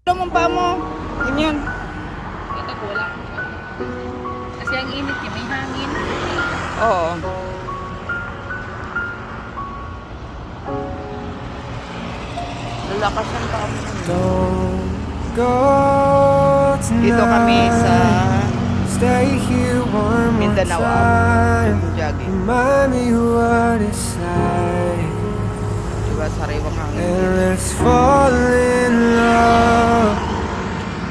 Alam mo pa mo. Ganyan. Ito ko wala. Kasi ang init niya, may hangin. Oo. Lalakasan pa kami. Don't go Dito kami sa tonight. Stay here one more Mindanao. time. Jogging. Remind me what it's like. Diba, sariwang hangin. And let's fall in love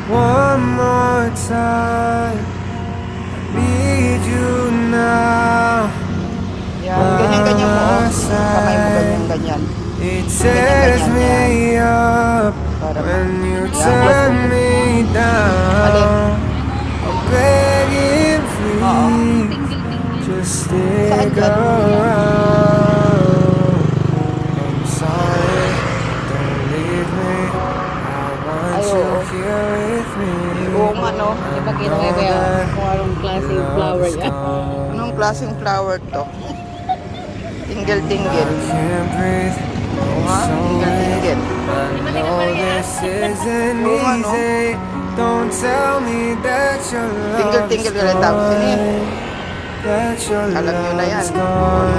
one more time. I need you now. Yan, ganyan-ganyan mo. Oh. Kamay mo ganyan-ganyan. It tears me up Para when you yan. turn me down. I'm begging please, Tinggil-tinggil. just Saan stick ka? around. I'm sorry, don't leave me. I want Ay, you oo. here with me. Oo nga, no? Di ba kinuha kaya kung anong klase yung flower Love's yan? gone. Anong klaseng flower to? Tinggil-tinggil. I can't breathe. Oo nga, tinggil-tinggil. I know this isn't Oo nga, no? easy. Don't tell me that your love Tinggil-tinggil is ka rin tawag sini. gone. That your Alam nyo na yan. love is gone.